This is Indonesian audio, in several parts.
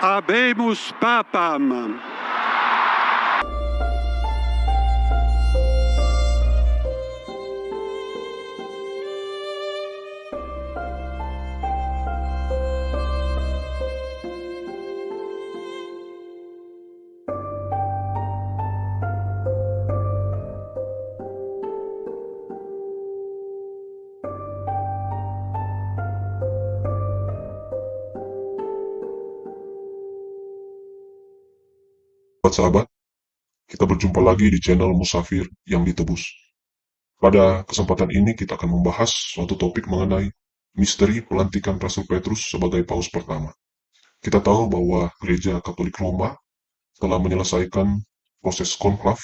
Habemus Papam. Sahabat, kita berjumpa lagi di channel Musafir yang ditebus. Pada kesempatan ini kita akan membahas suatu topik mengenai misteri pelantikan Rasul Petrus sebagai paus pertama. Kita tahu bahwa Gereja Katolik Roma telah menyelesaikan proses konklav,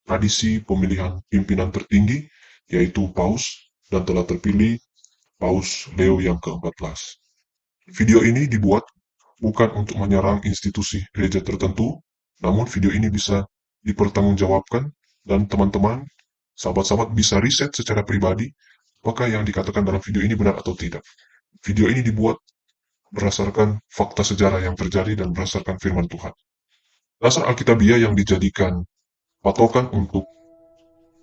tradisi pemilihan pimpinan tertinggi, yaitu paus, dan telah terpilih Paus Leo yang ke-14. Video ini dibuat bukan untuk menyerang institusi gereja tertentu, namun video ini bisa dipertanggungjawabkan dan teman-teman, sahabat-sahabat bisa riset secara pribadi apakah yang dikatakan dalam video ini benar atau tidak. Video ini dibuat berdasarkan fakta sejarah yang terjadi dan berdasarkan firman Tuhan. Dasar Alkitabiah yang dijadikan patokan untuk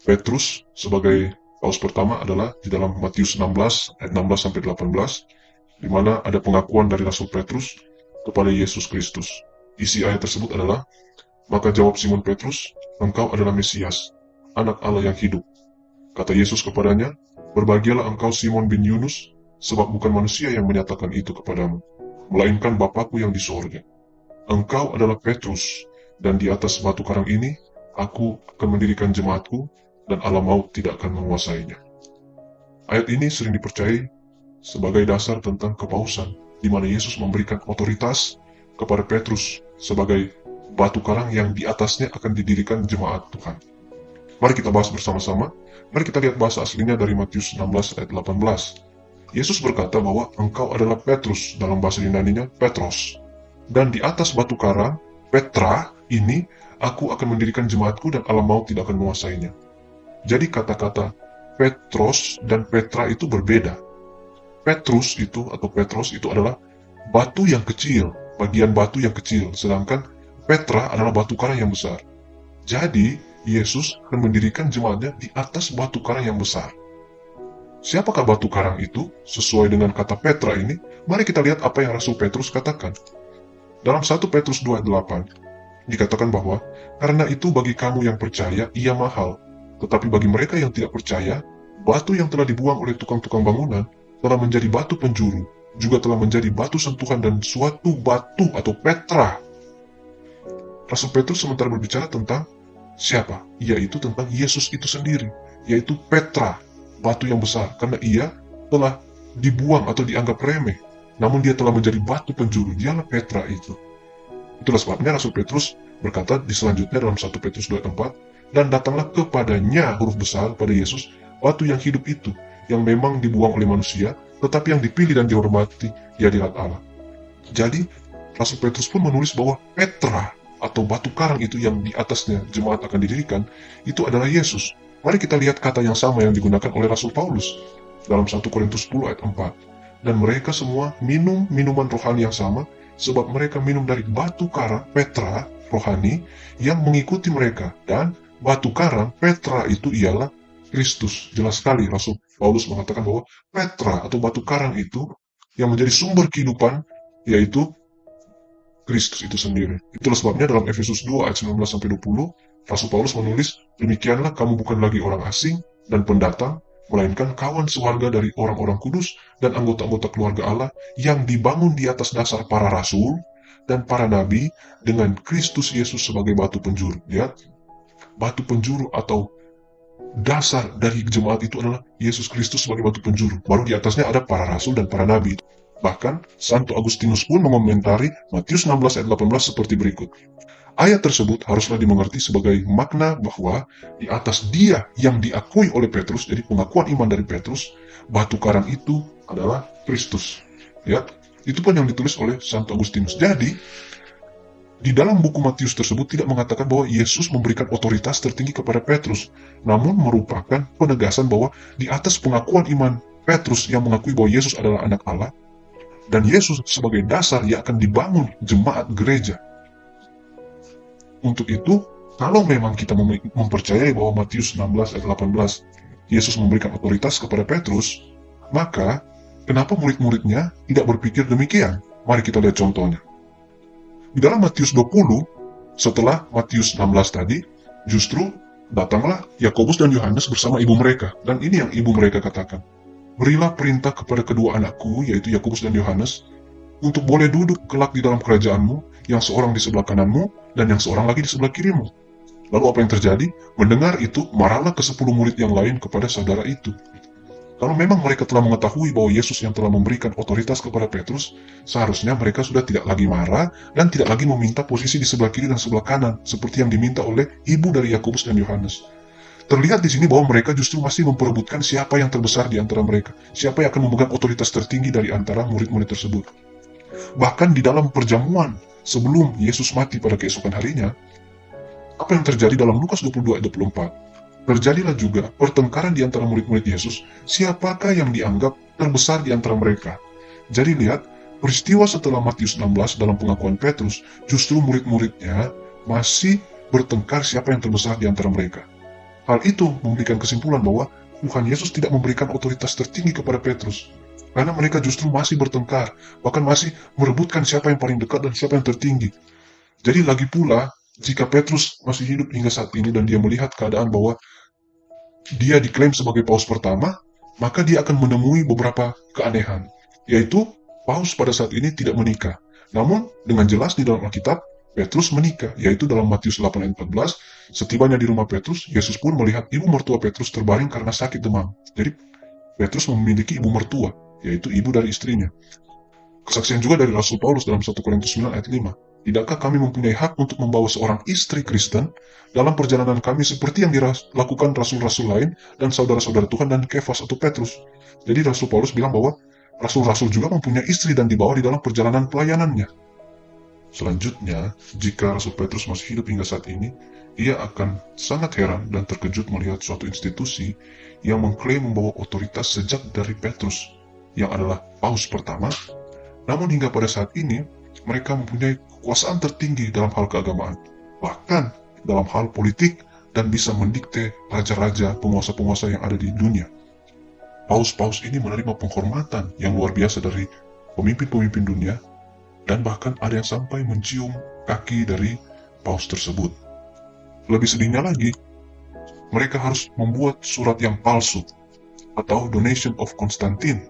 Petrus sebagai paus pertama adalah di dalam Matius 16 ayat 16-18, di mana ada pengakuan dari Rasul Petrus kepada Yesus Kristus. Isi ayat tersebut adalah, "Maka jawab Simon Petrus, engkau adalah Mesias, anak Allah yang hidup. Kata Yesus kepadanya, berbahagialah engkau Simon bin Yunus, sebab bukan manusia yang menyatakan itu kepadamu, melainkan Bapakku yang di sorga. Engkau adalah Petrus, dan di atas batu karang ini, aku akan mendirikan jemaatku, dan alam maut tidak akan menguasainya." Ayat ini sering dipercayai sebagai dasar tentang kepausan, di mana Yesus memberikan otoritas kepada Petrus sebagai batu karang yang di atasnya akan didirikan jemaat Tuhan. Mari kita bahas bersama-sama. Mari kita lihat bahasa aslinya dari Matius 16 ayat 18. Yesus berkata bahwa engkau adalah Petrus, dalam bahasa Yunaninya Petros. Dan di atas batu karang, Petra, ini aku akan mendirikan jemaatku dan alam maut tidak akan menguasainya. Jadi kata-kata Petros dan Petra itu berbeda. Petrus itu atau Petros itu adalah batu yang kecil, bagian batu yang kecil, sedangkan Petra adalah batu karang yang besar. Jadi, Yesus akan mendirikan jemaatnya di atas batu karang yang besar. Siapakah batu karang itu? Sesuai dengan kata Petra ini, mari kita lihat apa yang Rasul Petrus katakan. Dalam 1 Petrus 2 ayat 8, dikatakan bahwa, karena itu bagi kamu yang percaya, ia mahal. Tetapi bagi mereka yang tidak percaya, batu yang telah dibuang oleh tukang-tukang bangunan telah menjadi batu penjuru, juga telah menjadi batu sentuhan dan suatu batu atau Petra. Rasul Petrus sementara berbicara tentang siapa? Yaitu tentang Yesus itu sendiri, yaitu Petra, batu yang besar, karena ia telah dibuang atau dianggap remeh, namun dia telah menjadi batu penjuru, dialah Petra itu. Itulah sebabnya Rasul Petrus berkata di selanjutnya dalam 1 Petrus 2:4, dan datanglah kepadanya, huruf besar, pada Yesus, batu yang hidup itu, yang memang dibuang oleh manusia, tetapi yang dipilih dan dihormati di hadirat Allah. Jadi, Rasul Petrus pun menulis bahwa Petra, atau batu karang itu yang di atasnya jemaat akan didirikan, itu adalah Yesus. Mari kita lihat kata yang sama yang digunakan oleh Rasul Paulus dalam 1 Korintus 10 ayat 4. Dan mereka semua minum minuman rohani yang sama, sebab mereka minum dari batu karang, Petra, rohani, yang mengikuti mereka. Dan batu karang, Petra itu ialah Kristus. Jelas sekali Rasul Paulus mengatakan bahwa Petra atau batu karang itu yang menjadi sumber kehidupan, yaitu Kristus itu sendiri. Itulah sebabnya dalam Efesus 2 ayat 19-20, Rasul Paulus menulis, demikianlah kamu bukan lagi orang asing dan pendatang, melainkan kawan sewarga dari orang-orang kudus dan anggota-anggota keluarga Allah yang dibangun di atas dasar para rasul dan para nabi dengan Kristus Yesus sebagai batu penjuru. Lihat, batu penjuru atau dasar dari jemaat itu adalah Yesus Kristus sebagai batu penjuru. Baru di atasnya ada para rasul dan para nabi. Bahkan, Santo Agustinus pun mengomentari Matius 16 ayat 18 seperti berikut. Ayat tersebut haruslah dimengerti sebagai makna bahwa di atas dia yang diakui oleh Petrus, jadi pengakuan iman dari Petrus, batu karang itu adalah Kristus. Ya, itu pun yang ditulis oleh Santo Agustinus. Jadi, di dalam buku Matius tersebut tidak mengatakan bahwa Yesus memberikan otoritas tertinggi kepada Petrus, namun merupakan penegasan bahwa di atas pengakuan iman Petrus yang mengakui bahwa Yesus adalah anak Allah, dan Yesus sebagai dasar yang akan dibangun jemaat gereja. Untuk itu, kalau memang kita mempercayai bahwa Matius 16 ayat 18 Yesus memberikan otoritas kepada Petrus, maka kenapa murid-muridnya tidak berpikir demikian? Mari kita lihat contohnya. Di dalam Matius 20, setelah Matius 16 tadi, justru datanglah Yakobus dan Yohanes bersama ibu mereka. Dan ini yang ibu mereka katakan, berilah perintah kepada kedua anakku, yaitu Yakobus dan Yohanes, untuk boleh duduk kelak di dalam kerajaanmu, yang seorang di sebelah kananmu, dan yang seorang lagi di sebelah kirimu. Lalu apa yang terjadi? Mendengar itu, marahlah ke-10 murid yang lain kepada saudara itu. Kalau memang mereka telah mengetahui bahwa Yesus yang telah memberikan otoritas kepada Petrus, seharusnya mereka sudah tidak lagi marah dan tidak lagi meminta posisi di sebelah kiri dan sebelah kanan, seperti yang diminta oleh ibu dari Yakobus dan Yohanes. Terlihat di sini bahwa mereka justru masih memperebutkan siapa yang terbesar di antara mereka, siapa yang akan memegang otoritas tertinggi dari antara murid-murid tersebut. Bahkan di dalam perjamuan sebelum Yesus mati pada keesokan harinya, apa yang terjadi dalam Lukas 22 ayat 24? Terjadilah juga pertengkaran di antara murid-murid Yesus, siapakah yang dianggap terbesar di antara mereka. Jadi lihat, peristiwa setelah Matius 16 dalam pengakuan Petrus, justru murid-muridnya masih bertengkar siapa yang terbesar di antara mereka. Hal itu memberikan kesimpulan bahwa Tuhan Yesus tidak memberikan otoritas tertinggi kepada Petrus, karena mereka justru masih bertengkar, bahkan masih merebutkan siapa yang paling dekat dan siapa yang tertinggi. Jadi lagi pula, jika Petrus masih hidup hingga saat ini dan dia melihat keadaan bahwa dia diklaim sebagai paus pertama, maka dia akan menemui beberapa keanehan, yaitu paus pada saat ini tidak menikah. Namun, dengan jelas di dalam Alkitab, Petrus menikah, yaitu dalam Matius 8 ayat 14, setibanya di rumah Petrus, Yesus pun melihat ibu mertua Petrus terbaring karena sakit demam. Jadi, Petrus memiliki ibu mertua, yaitu ibu dari istrinya. Kesaksian juga dari Rasul Paulus dalam 1 Korintus 9 ayat 5. Tidakkah kami mempunyai hak untuk membawa seorang istri Kristen dalam perjalanan kami seperti yang dilakukan rasul-rasul lain dan saudara-saudara Tuhan dan Kefas atau Petrus? Jadi Rasul Paulus bilang bahwa rasul-rasul juga mempunyai istri dan dibawa di dalam perjalanan pelayanannya. Selanjutnya, jika Rasul Petrus masih hidup hingga saat ini, ia akan sangat heran dan terkejut melihat suatu institusi yang mengklaim membawa otoritas sejak dari Petrus, yang adalah paus pertama. Namun hingga pada saat ini, mereka mempunyai kekuasaan tertinggi dalam hal keagamaan, bahkan dalam hal politik, dan bisa mendikte raja-raja, penguasa-penguasa yang ada di dunia. Paus-paus ini menerima penghormatan yang luar biasa dari pemimpin-pemimpin dunia, dan bahkan ada yang sampai mencium kaki dari paus tersebut. Lebih sedihnya lagi, mereka harus membuat surat yang palsu, atau Donation of Constantine,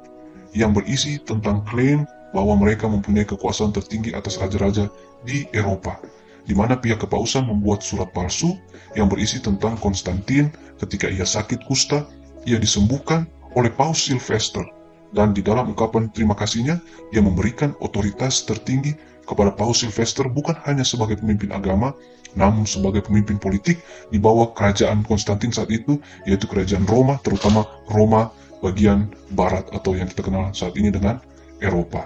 yang berisi tentang klaim bahwa mereka mempunyai kekuasaan tertinggi atas raja-raja di Eropa, di mana pihak kepausan membuat surat palsu yang berisi tentang Konstantin ketika ia sakit kusta, ia disembuhkan oleh Paus Sylvester, dan di dalam ungkapan terima kasihnya, ia memberikan otoritas tertinggi kepada Paus Sylvester bukan hanya sebagai pemimpin agama, namun sebagai pemimpin politik di bawah kerajaan Konstantin saat itu, yaitu kerajaan Roma, terutama Roma bagian barat atau yang kita kenal saat ini dengan Eropa.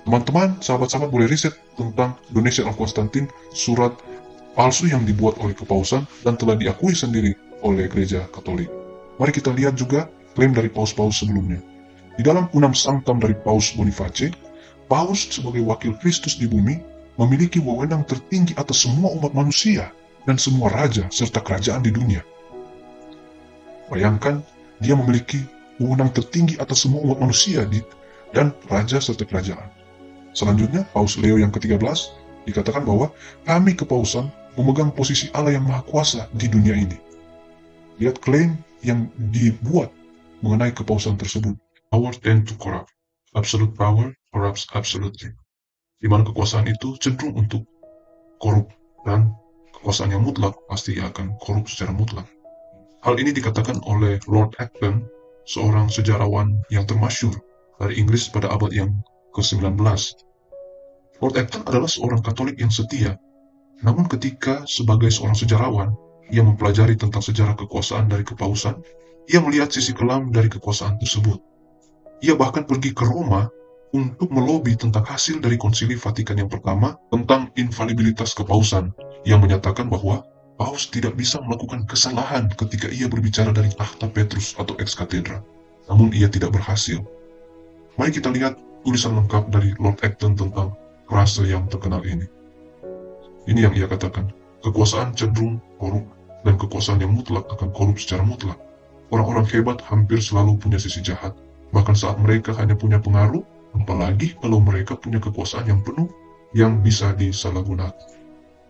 Teman-teman, sahabat-sahabat boleh riset tentang Donation of Constantine, surat palsu yang dibuat oleh kepausan dan telah diakui sendiri oleh gereja Katolik. Mari kita lihat juga klaim dari paus-paus sebelumnya. Di dalam Unam Sanctam dari Paus Boniface, paus sebagai wakil Kristus di bumi memiliki wewenang tertinggi atas semua umat manusia dan semua raja serta kerajaan di dunia. Bayangkan, dia memiliki wewenang tertinggi atas semua umat manusia dan raja serta kerajaan. Selanjutnya, Paus Leo yang ke-13 dikatakan bahwa kami kepausan memegang posisi Allah yang Maha Kuasa di dunia ini. Lihat klaim yang dibuat mengenai kepausan tersebut. Power tend to corrupt. Absolute power corrupts absolutely. Di mana kekuasaan itu cenderung untuk korup, dan kekuasaan yang mutlak pasti akan korup secara mutlak. Hal ini dikatakan oleh Lord Acton, seorang sejarawan yang termasyhur dari Inggris pada abad yang ke-19. Lord Acton adalah seorang Katolik yang setia, namun ketika sebagai seorang sejarawan, ia mempelajari tentang sejarah kekuasaan dari kepausan, ia melihat sisi kelam dari kekuasaan tersebut. Ia bahkan pergi ke Roma untuk melobi tentang hasil dari Konsili Vatikan yang pertama tentang infalibilitas kepausan, yang menyatakan bahwa paus tidak bisa melakukan kesalahan ketika ia berbicara dari Akta Petrus atau ex cathedra, namun ia tidak berhasil. Mari kita lihat tulisan lengkap dari Lord Acton tentang frase yang terkenal ini. Ini yang ia katakan, kekuasaan cenderung korup, dan kekuasaan yang mutlak akan korup secara mutlak. Orang-orang hebat hampir selalu punya sisi jahat, bahkan saat mereka hanya punya pengaruh, apalagi kalau mereka punya kekuasaan yang penuh yang bisa disalahgunakan.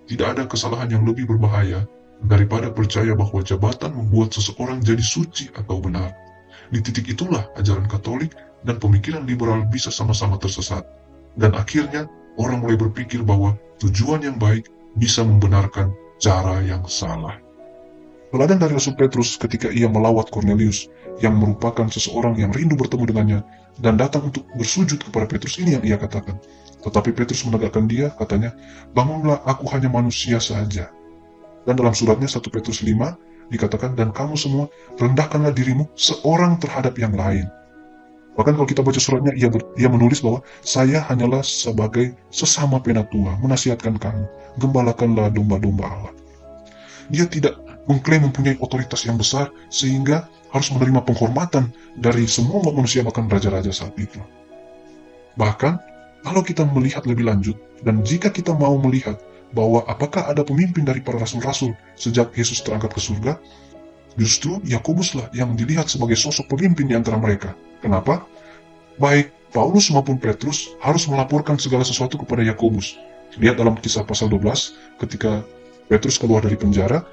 Tidak ada kesalahan yang lebih berbahaya daripada percaya bahwa jabatan membuat seseorang jadi suci atau benar. Di titik itulah ajaran Katolik dan pemikiran liberal bisa sama-sama tersesat. Dan akhirnya orang mulai berpikir bahwa tujuan yang baik bisa membenarkan cara yang salah. Teladan dari Rasul Petrus ketika ia melawat Cornelius yang merupakan seseorang yang rindu bertemu dengannya dan datang untuk bersujud kepada Petrus, ini yang ia katakan. Tetapi Petrus menegakkan dia, katanya, bangunlah, aku hanya manusia saja. Dan dalam suratnya 1 Petrus 5 dikatakan, dan kamu semua rendahkanlah dirimu seorang terhadap yang lain. Bahkan kalau kita baca suratnya, ia menulis bahwa saya hanyalah sebagai sesama penatua menasihatkan kamu, gembalakanlah domba-domba Allah. Dia tidak mengklaim mempunyai otoritas yang besar sehingga harus menerima penghormatan dari semua manusia, bahkan raja-raja saat itu. Bahkan kalau kita melihat lebih lanjut, dan jika kita mau melihat bahwa apakah ada pemimpin dari para rasul-rasul sejak Yesus terangkat ke surga, justru Yakobuslah yang dilihat sebagai sosok pemimpin di antara mereka. Kenapa? Baik Paulus maupun Petrus harus melaporkan segala sesuatu kepada Yakobus. Lihat dalam Kisah pasal 12, ketika Petrus keluar dari penjara,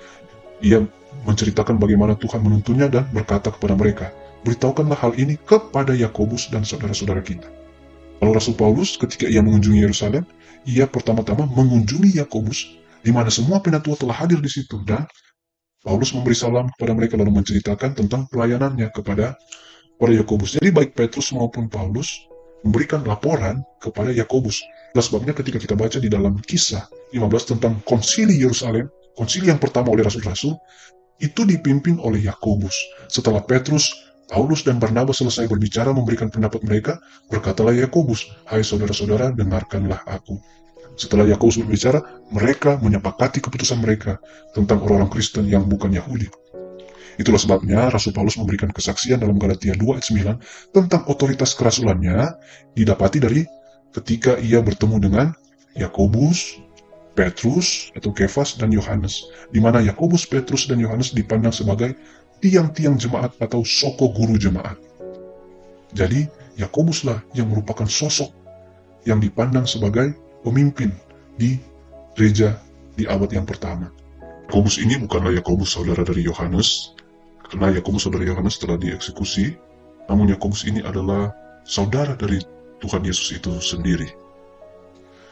ia menceritakan bagaimana Tuhan menuntunnya dan berkata kepada mereka, beritahukanlah hal ini kepada Yakobus dan saudara-saudara kita. Kalau Rasul Paulus ketika ia mengunjungi Yerusalem, ia pertama-tama mengunjungi Yakobus, di mana semua penatua telah hadir di situ, dan Paulus memberi salam kepada mereka lalu menceritakan tentang pelayanannya kepada Yakobus. Jadi baik Petrus maupun Paulus memberikan laporan kepada Yakobus. Dan sebabnya ketika kita baca di dalam Kisah 15 tentang konsili Yerusalem, konsili yang pertama oleh rasul-rasul, itu dipimpin oleh Yakobus. Setelah Petrus, Paulus dan Barnabas selesai berbicara memberikan pendapat mereka, berkatalah Yakobus, hai saudara-saudara, dengarkanlah aku. Setelah Yakobus berbicara, mereka menyepakati keputusan mereka tentang orang-orang Kristen yang bukan Yahudi. Itulah sebabnya Rasul Paulus memberikan kesaksian dalam Galatia 2 ayat 9 tentang otoritas kerasulannya didapati dari ketika ia bertemu dengan Yakobus, Petrus atau Kefas, dan Yohanes, di mana Yakobus, Petrus, dan Yohanes dipandang sebagai tiang-tiang jemaat atau soko guru jemaat. Jadi Yakobuslah yang merupakan sosok yang dipandang sebagai pemimpin di gereja di abad yang pertama. Yakobus ini bukanlah Yakobus saudara dari Yohanes, karena Yakobus saudara Yohanes telah dieksekusi, namun Yakobus ini adalah saudara dari Tuhan Yesus itu sendiri.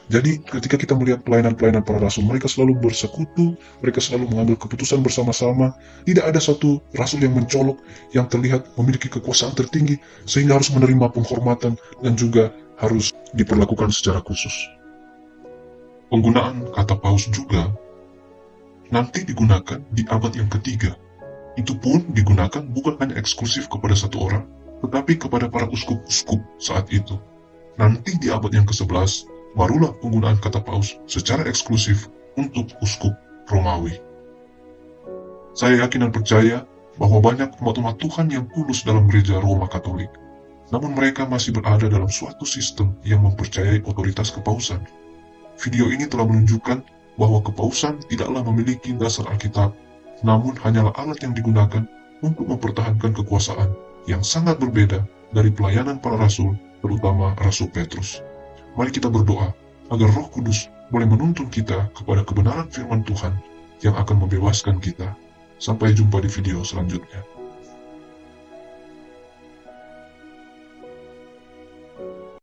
Jadi ketika kita melihat pelayanan-pelayanan para rasul, mereka selalu bersekutu, mereka selalu mengambil keputusan bersama-sama. Tidak ada satu rasul yang mencolok, yang terlihat memiliki kekuasaan tertinggi, sehingga harus menerima penghormatan dan juga harus diperlakukan secara khusus. Penggunaan kata paus juga nanti digunakan di abad yang ketiga. Itu pun digunakan bukan hanya eksklusif kepada satu orang, tetapi kepada para uskup-uskup saat itu. Nanti di abad yang ke-11, barulah penggunaan kata paus secara eksklusif untuk uskup Romawi. Saya yakin dan percaya bahwa banyak umat-umat Tuhan yang tulus dalam gereja Roma Katolik, namun mereka masih berada dalam suatu sistem yang mempercayai otoritas kepausan. Video ini telah menunjukkan bahwa kepausan tidaklah memiliki dasar Alkitab, namun hanyalah alat yang digunakan untuk mempertahankan kekuasaan yang sangat berbeda dari pelayanan para rasul, terutama Rasul Petrus. Mari kita berdoa agar Roh Kudus boleh menuntun kita kepada kebenaran firman Tuhan yang akan membebaskan kita. Sampai jumpa di video selanjutnya.